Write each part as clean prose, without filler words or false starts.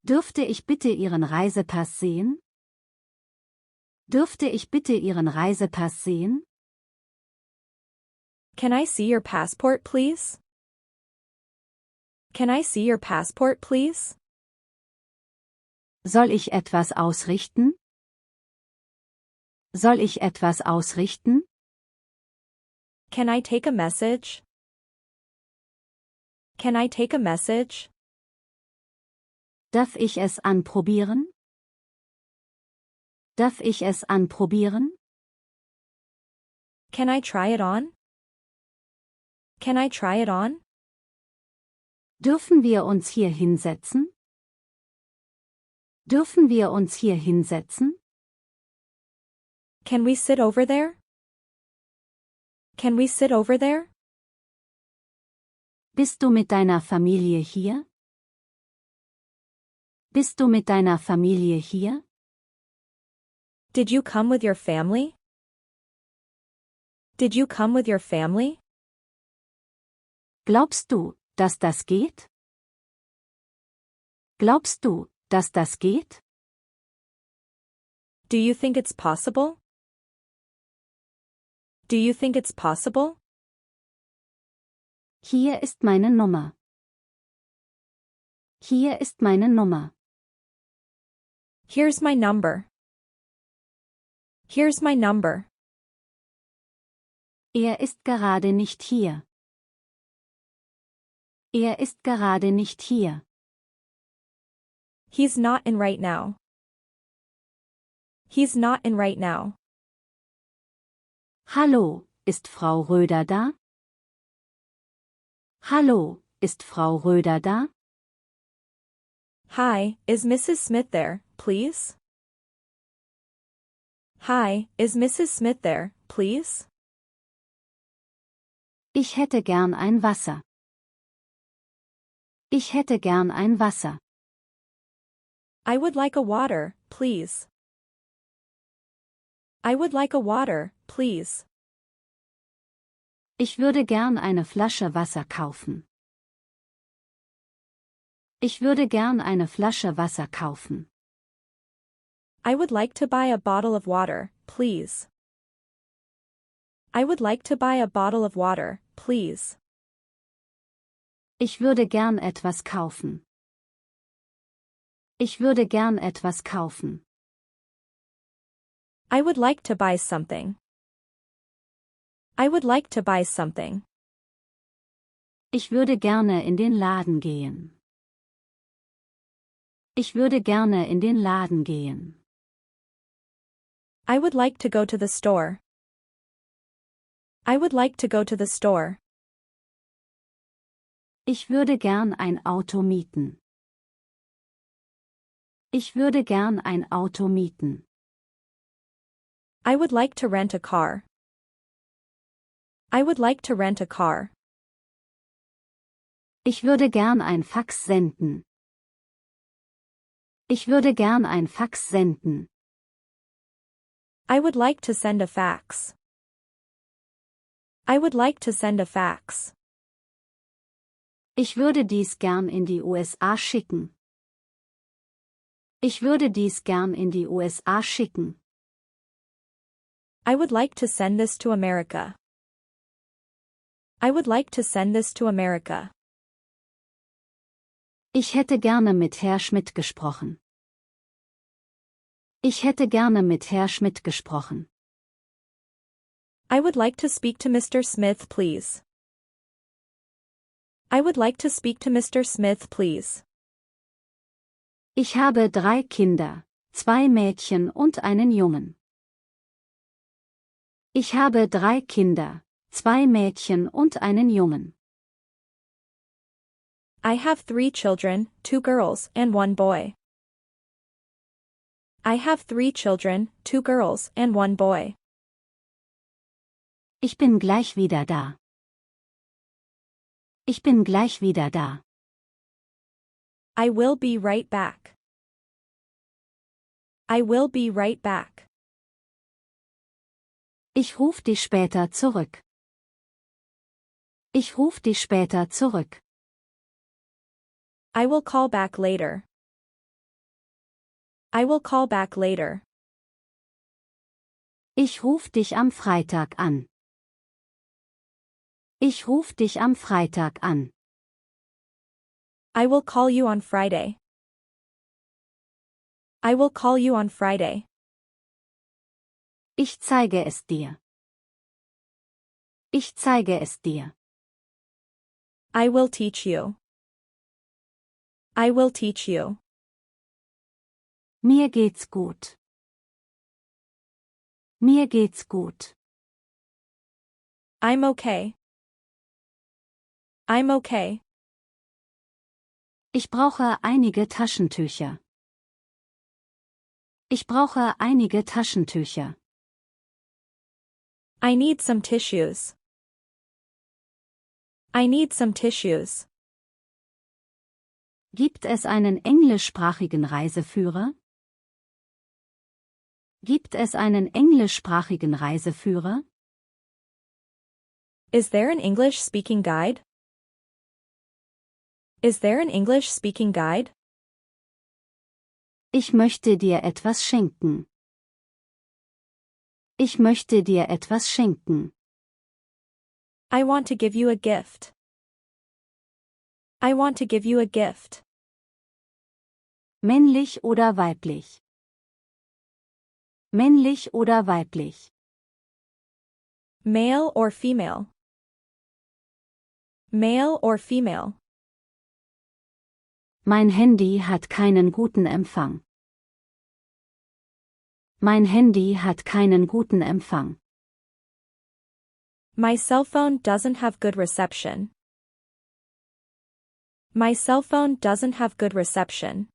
Dürfte ich bitte Ihren Reisepass sehen? Dürfte ich bitte Ihren Reisepass sehen? Can I see your passport, please? Can I see your passport, please? Soll ich etwas ausrichten? Soll ich etwas ausrichten? Can I take a message? Can I take a message? Darf ich es anprobieren? Darf ich es anprobieren? Can I try it on? Can I try it on? Dürfen wir uns hier hinsetzen? Dürfen wir uns hier hinsetzen? Can we sit over there? Can we sit over there? Bist du mit deiner Familie hier? Bist du mit deiner Familie hier? Did you come with your family? Did you come with your family? Glaubst du, dass das geht? Glaubst du, dass das geht? Do you think it's possible? Do you think it's possible? Hier ist meine Nummer. Hier ist meine Nummer. Here's my number. Here's my number. Er ist gerade nicht hier. Er ist gerade nicht hier. He's not in right now. He's not in right now. Hallo, ist Frau Röder da? Hallo, ist Frau Röder da? Hi, is Mrs. Smith there, please? Hi, is Mrs. Smith there, please? Ich hätte gern ein Wasser. Ich hätte gern ein Wasser. I would like a water, please. I would like a water, please. Ich würde gern eine Flasche Wasser kaufen. Ich würde gern eine Flasche Wasser kaufen. I would like to buy a bottle of water, please. I would like to buy a bottle of water, please. Ich würde gern etwas kaufen. Ich würde gern etwas kaufen. I would like to buy something. I would like to buy something. Ich würde gerne in den Laden gehen. Ich würde gerne in den Laden gehen. I would like to go to the store. I would like to go to the store. Ich würde gern ein Auto mieten. Ich würde gern ein Auto mieten. I would like to rent a car. I would like to rent a car. Ich würde gern ein Fax senden. Ich würde gern ein Fax senden. I would like to send a fax. I would like to send a fax. Ich würde dies gern in die USA schicken. Ich würde dies gern in die USA schicken. I would like to send this to America. I would like to send this to America. Ich hätte gerne mit Herr Schmidt gesprochen. Ich hätte gerne mit Herr Schmidt gesprochen. I would like to speak to Mr. Smith, please. I would like to speak to Mr. Smith, please. Ich habe 3 Kinder, 2 Mädchen und einen Jungen. Ich habe 3 Kinder, 2 Mädchen und einen Jungen. I have 3 children, 2 girls and 1 boy. I have 3 children, 2 girls and 1 boy. Ich bin gleich wieder da. Ich bin gleich wieder da. I will be right back. I will be right back. Ich ruf dich später zurück. Ich ruf dich später zurück. I will call back later. I will call back later. Ich ruf dich am Freitag an. Ich ruf dich am Freitag an. I will call you on Friday. I will call you on Friday. Ich zeige es dir. Ich zeige es dir. I will teach you. I will teach you. Mir geht's gut. Mir geht's gut. I'm okay. I'm okay. Ich brauche einige Taschentücher. Ich brauche einige Taschentücher. I need some tissues. I need some tissues. Gibt es einen englischsprachigen Reiseführer? Gibt es einen englischsprachigen Reiseführer? Is there an English-speaking guide? Is there an English-speaking guide? Ich möchte dir etwas schenken. Ich möchte dir etwas schenken. I want to give you a gift. I want to give you a gift. Männlich oder weiblich? Männlich oder weiblich? Male or female? Male or female? Mein Handy hat keinen guten Empfang. Mein Handy hat keinen guten Empfang. My cell phone doesn't have good reception. My cell phone doesn't have good reception.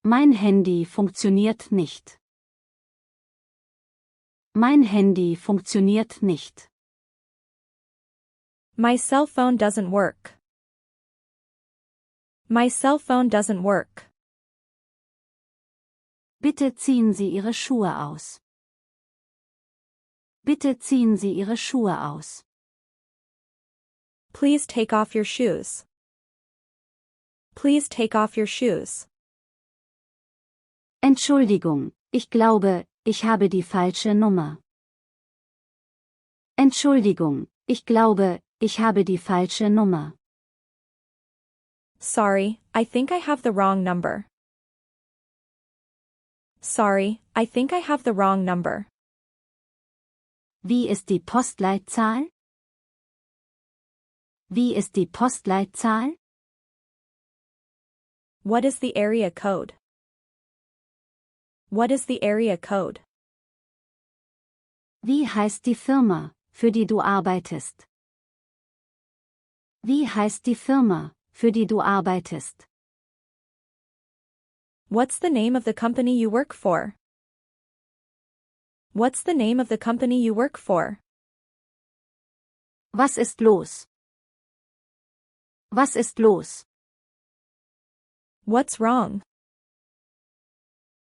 Mein Handy funktioniert nicht. Mein Handy funktioniert nicht. My cell phone doesn't work. My cell phone doesn't work. Bitte ziehen Sie Ihre Schuhe aus. Bitte ziehen Sie Ihre Schuhe aus. Please take off your shoes. Please take off your shoes. Entschuldigung, ich glaube, ich habe die falsche Nummer. Entschuldigung, ich glaube, ich habe die falsche Nummer. Sorry, I think I have the wrong number. Sorry, I think I have the wrong number. Wie ist die Postleitzahl? Wie ist die Postleitzahl? What is the area code? What is the area code? Wie heißt die Firma, für die du arbeitest? Wie heißt die Firma, für die du arbeitest? What's the name of the company you work for? What's the name of the company you work for? Was ist los? Was ist los? What's wrong?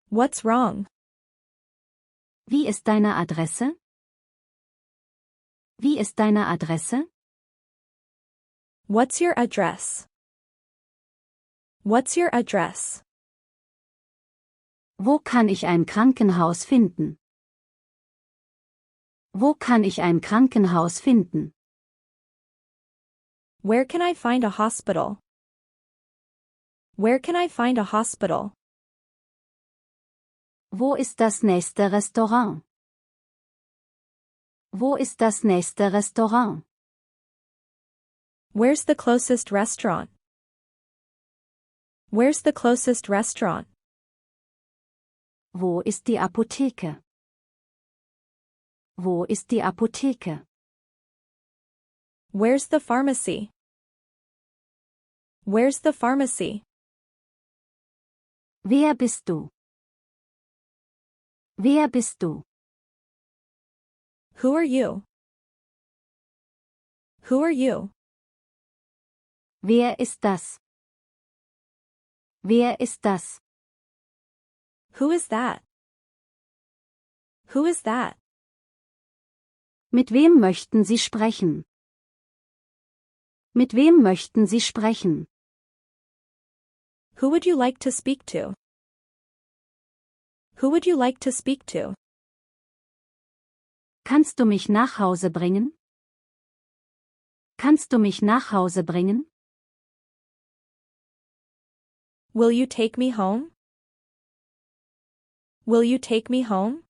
What's wrong? Wie ist deine Adresse? Wie ist deine Adresse? What's your address? What's your address? Wo kann ich ein Krankenhaus finden? Wo kann ich ein Krankenhaus finden? Where can I find a hospital? Where can I find a hospital? Wo ist das nächste Restaurant? Wo ist das nächste Restaurant? Where's the closest restaurant? Where's the closest restaurant? Wo ist die Apotheke? Wo ist die Apotheke? Where's the pharmacy? Where's the pharmacy? Wer bist du? Wer bist du? Who are you? Who are you? Wer ist das? Wer ist das? Who is that? Who is that? Mit wem möchten Sie sprechen? Mit wem möchten Sie sprechen? Who would you like to speak to? Who would you like to speak to? Kannst du mich nach Hause bringen? Kannst du mich nach Hause bringen? Will you take me home? Will you take me home?